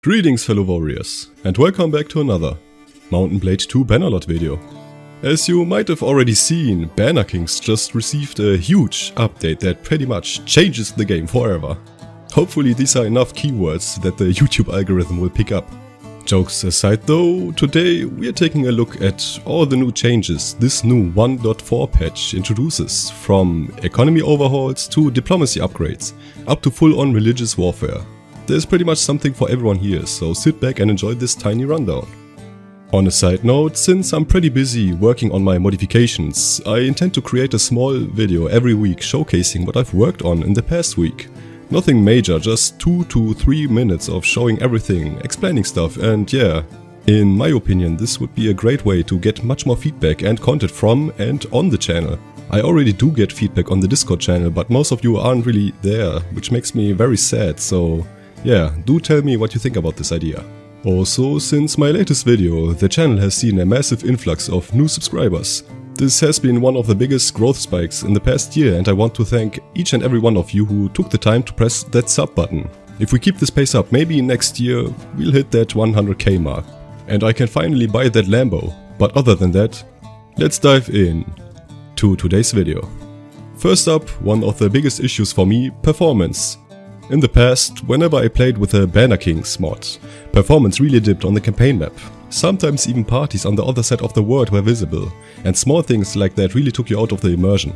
Greetings fellow warriors, and welcome back to another Mount & Blade 2 Bannerlord video. As you might have already seen, Banner Kings just received a huge update that pretty much changes the game forever. Hopefully these are enough keywords that the YouTube algorithm will pick up. Jokes aside though, today we are taking a look at all the new changes this new 1.4 patch introduces, from economy overhauls to diplomacy upgrades, up to full-on religious warfare. There's pretty much something for everyone here, so sit back and enjoy this tiny rundown. On a side note, since I'm pretty busy working on my modifications, I intend to create a small video every week showcasing what I've worked on in the past week. Nothing major, just 2 to 3 minutes of showing everything, explaining stuff, and yeah, in my opinion this would be a great way to get much more feedback and content from and on the channel. I already do get feedback on the Discord channel, but most of you aren't really there, which makes me very sad, so yeah, do tell me what you think about this idea. Also, since my latest video, the channel has seen a massive influx of new subscribers. This has been one of the biggest growth spikes in the past year, and I want to thank each and every one of you who took the time to press that sub button. If we keep this pace up, maybe next year we'll hit that 100k mark. And I can finally buy that Lambo. But other than that, let's dive in to today's video. First up, one of the biggest issues for me, performance. In the past, whenever I played with a Banner Kings mod, performance really dipped on the campaign map. Sometimes even parties on the other side of the world were visible, and small things like that really took you out of the immersion.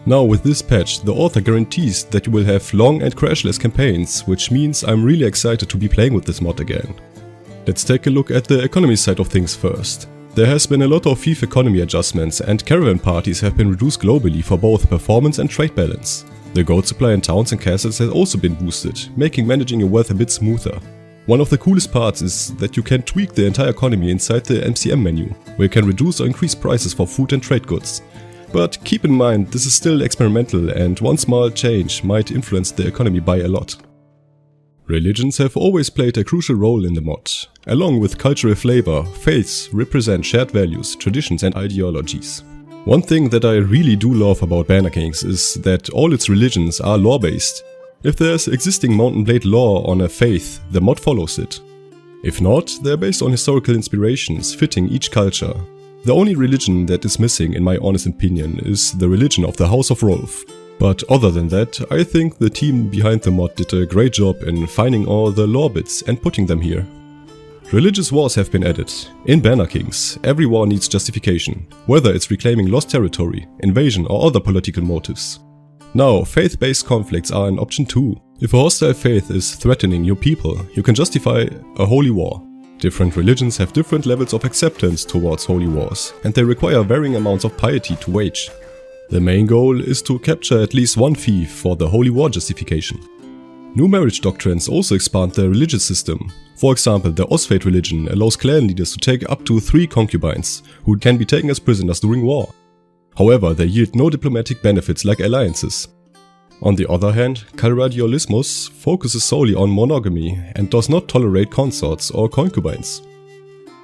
Now with this patch, the author guarantees that you will have long and crashless campaigns, which means I'm really excited to be playing with this mod again. Let's take a look at the economy side of things first. There has been a lot of fief economy adjustments, and caravan parties have been reduced globally for both performance and trade balance. The gold supply in towns and castles has also been boosted, making managing your wealth a bit smoother. One of the coolest parts is that you can tweak the entire economy inside the MCM menu, where you can reduce or increase prices for food and trade goods. But keep in mind, this is still experimental, and one small change might influence the economy by a lot. Religions have always played a crucial role in the mod. Along with cultural flavor, faiths represent shared values, traditions and ideologies. One thing that I really do love about Banner Kings is that all its religions are lore-based. If there's existing Mount & Blade lore on a faith, the mod follows it. If not, they're based on historical inspirations fitting each culture. The only religion that is missing, in my honest opinion, is the religion of the House of Rolf. But other than that, I think the team behind the mod did a great job in finding all the lore bits and putting them here. Religious wars have been added. In Banner Kings, every war needs justification, whether it's reclaiming lost territory, invasion or other political motives. Now, faith-based conflicts are an option too. If a hostile faith is threatening your people, you can justify a holy war. Different religions have different levels of acceptance towards holy wars, and they require varying amounts of piety to wage. The main goal is to capture at least one fief for the holy war justification. New marriage doctrines also expand the religious system. For example, the Osphate religion allows clan leaders to take up to 3 concubines, who can be taken as prisoners during war. However, they yield no diplomatic benefits like alliances. On the other hand, Caradiolismus focuses solely on monogamy and does not tolerate consorts or concubines.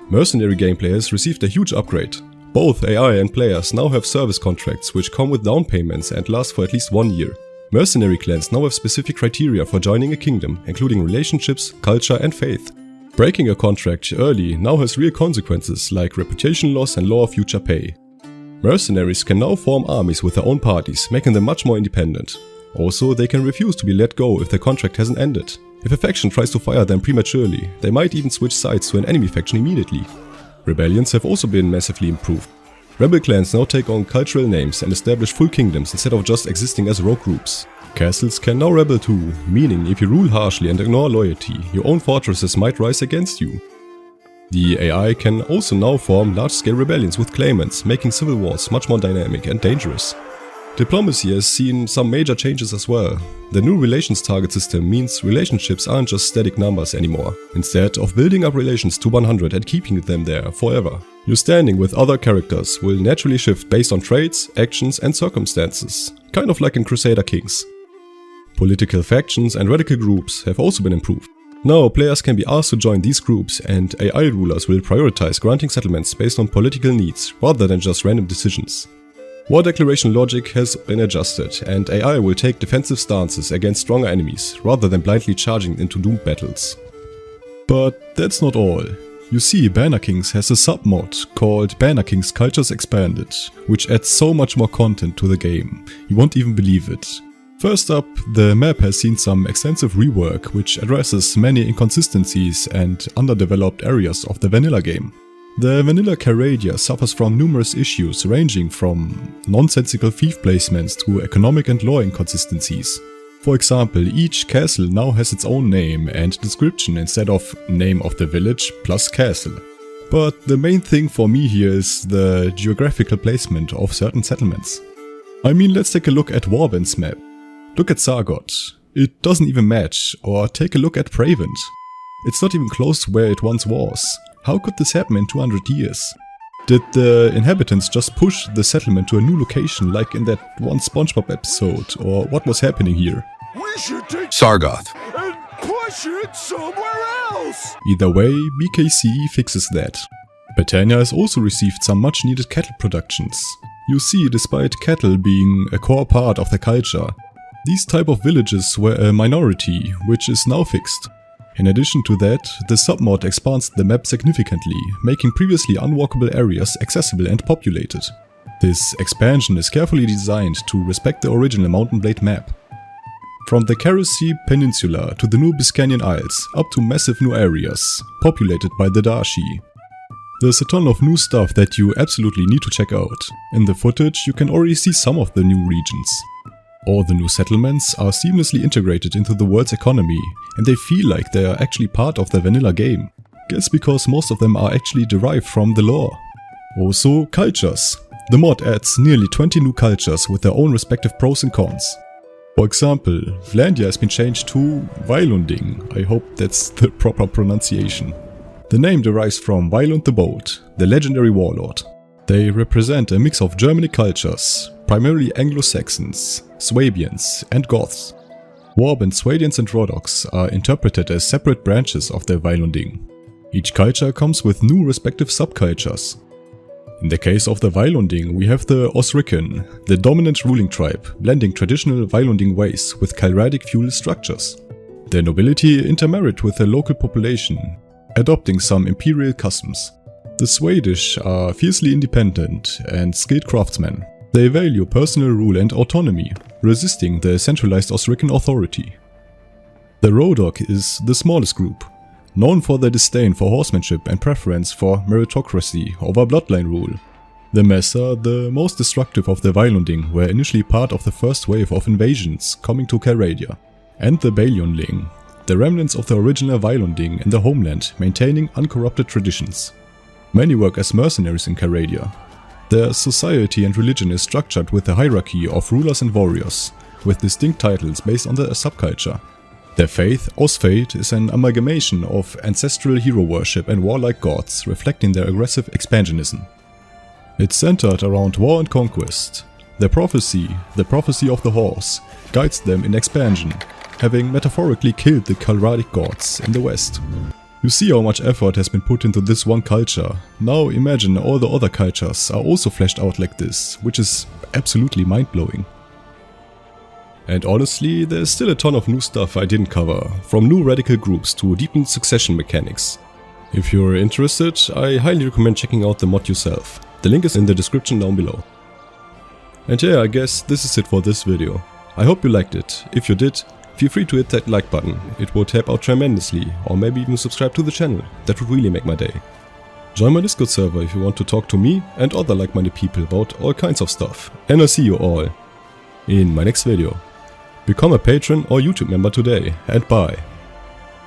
Mercenary gameplay has received a huge upgrade. Both AI and players now have service contracts which come with down payments and last for at least 1 year. Mercenary clans now have specific criteria for joining a kingdom, including relationships, culture and faith. Breaking a contract early now has real consequences like reputation loss and lower future pay. Mercenaries can now form armies with their own parties, making them much more independent. Also, they can refuse to be let go if their contract hasn't ended. If a faction tries to fire them prematurely, they might even switch sides to an enemy faction immediately. Rebellions have also been massively improved. Rebel clans now take on cultural names and establish full kingdoms instead of just existing as rogue groups. Castles can now rebel too, meaning if you rule harshly and ignore loyalty, your own fortresses might rise against you. The AI can also now form large-scale rebellions with claimants, making civil wars much more dynamic and dangerous. Diplomacy has seen some major changes as well. The new relations target system means relationships aren't just static numbers anymore, instead of building up relations to 100 and keeping them there forever. Your standing with other characters will naturally shift based on traits, actions and circumstances, kind of like in Crusader Kings. Political factions and radical groups have also been improved. Now players can be asked to join these groups, and AI rulers will prioritize granting settlements based on political needs rather than just random decisions. War declaration logic has been adjusted, and AI will take defensive stances against stronger enemies, rather than blindly charging into doomed battles. But that's not all. You see, Banner Kings has a sub-mod called Banner Kings Cultures Expanded, which adds so much more content to the game, you won't even believe it. First up, the map has seen some extensive rework which addresses many inconsistencies and underdeveloped areas of the vanilla game. The vanilla Caradia suffers from numerous issues ranging from nonsensical fief placements to economic and lore inconsistencies. For example, each castle now has its own name and description instead of name of the village plus castle. But the main thing for me here is the geographical placement of certain settlements. I mean, let's take a look at Warband's map. Look at Sargot. It doesn't even match. Or take a look at Pravent. It's not even close to where it once was. How could this happen in 200 years? Did the inhabitants just push the settlement to a new location like in that one SpongeBob episode? Or what was happening here? We should take Sargoth and push it somewhere else! Either way, BKC fixes that. Britannia has also received some much needed cattle productions. You see, despite cattle being a core part of the culture, these type of villages were a minority, which is now fixed. In addition to that, the submod expands the map significantly, making previously unwalkable areas accessible and populated. This expansion is carefully designed to respect the original Mountain Blade map. From the Karasea Peninsula to the new Biscayne Isles, up to massive new areas, populated by the Dashi. There's a ton of new stuff that you absolutely need to check out. In the footage you can already see some of the new regions. All the new settlements are seamlessly integrated into the world's economy, and they feel like they are actually part of the vanilla game. Guess because most of them are actually derived from the lore. Also, cultures. The mod adds nearly 20 new cultures with their own respective pros and cons. For example, Vlandia has been changed to Weilunding. I hope that's the proper pronunciation. The name derives from Weilund the Bold, the legendary warlord. They represent a mix of Germanic cultures, primarily Anglo-Saxons, Swabians and Goths. Warband, Swadians and Rhodoks are interpreted as separate branches of the Weilunding. Each culture comes with new respective subcultures. In the case of the Weilunding, we have the Osrican, the dominant ruling tribe, blending traditional Weilunding ways with Kylradic feudal structures. The nobility intermarried with the local population, adopting some imperial customs. The Swedish are fiercely independent and skilled craftsmen. They value personal rule and autonomy, resisting the centralized Osrican authority. The Rhodok is the smallest group, known for their disdain for horsemanship and preference for meritocracy over bloodline rule. The Messer, the most destructive of the Weilunding, were initially part of the first wave of invasions coming to Caradia. And the Balionling, the remnants of the original Weilunding in the homeland, maintaining uncorrupted traditions. Many work as mercenaries in Caradia. Their society and religion is structured with a hierarchy of rulers and warriors, with distinct titles based on their subculture. Their faith, Osfate, is an amalgamation of ancestral hero worship and warlike gods, reflecting their aggressive expansionism. It's centered around war and conquest. Their prophecy, the prophecy of the horse, guides them in expansion, having metaphorically killed the Kylradic gods in the west. You see how much effort has been put into this one culture. Now imagine all the other cultures are also fleshed out like this, which is absolutely mind-blowing. And honestly, there's still a ton of new stuff I didn't cover, from new radical groups to deepened succession mechanics. If you're interested, I highly recommend checking out the mod yourself. The link is in the description down below. And yeah, I guess this is it for this video. I hope you liked it. If you did, feel free to hit that like button, it would help out tremendously, or maybe even subscribe to the channel, that would really make my day. Join my Discord server if you want to talk to me and other like-minded people about all kinds of stuff, and I'll see you all in my next video. Become a patron or YouTube member today, and bye.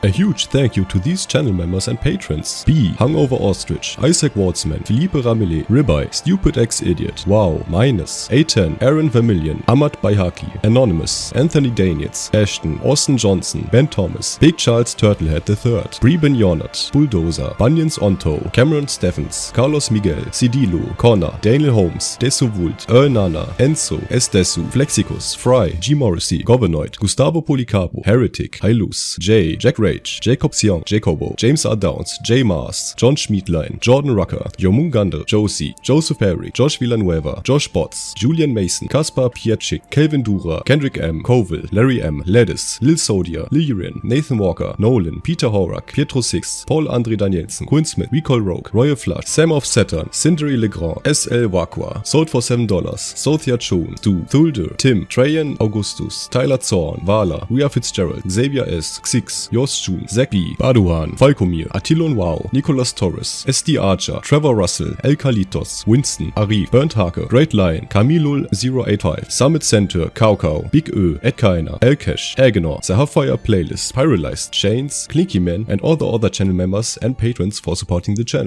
A huge thank you to these channel members and patrons: B, Hungover Ostrich, Isaac Wardsman, Philippe Ramillet, Ribeye, Stupid X Idiot, Wow, Minus, A10, Aaron Vermillion, Ahmad Bayhaki, Anonymous, Anthony Danitz, Ashton, Austin Johnson, Ben Thomas, Big Charles Turtlehead III, Breben Jornat, Bulldozer, Bunions Onto, Cameron Steffens, Carlos Miguel, Cidilu, Connor, Daniel Holmes, Desovult, Earl Nana, Enzo, Estesu, Flexicus, Fry, G Morrissey, Governoid, Gustavo Policarpo, Heretic, Hilus, Jay, Jack Rage, Jacob Siong, Jacobo, James R. Downs, Jay Mars, John Schmiedlein, Jordan Rucker, Jomungande, Josie, Joseph Perry, Josh Villanueva, Josh Botts, Julian Mason, Kaspar Pietschik, Kelvin Dura, Kendrick M, Coville, Larry M, Ledis, Lil Sodia, Lyrian, Nathan Walker, Nolan, Peter Horak, Pietro Six, Paul Andre Danielsen, Quinn Smith, Recall Rogue, Royal Flush, Sam of Saturn, Sindri Legrand, SL Wakwa, sold for $7, Sothia Chun, Stu, Thulder, Tim, Trajan Augustus, Tyler Zorn, Vala, Rhea Fitzgerald, Xavier S, Xix, Jos Jun, Zach B, Baduhan, Falkomir, Attilon Wow, Nicholas Torres, SD Archer, Trevor Russell, El Kalitos, Winston, Arif, Burnt Hake, Great Lion, Camilul 085, Summit Center, Kaukau, Big Ö, Ed Kainer, Elkesh, Agenor, The Halffire Playlist, Pyrolyzed, Chains, Clinky Man, and all the other channel members and patrons for supporting the channel.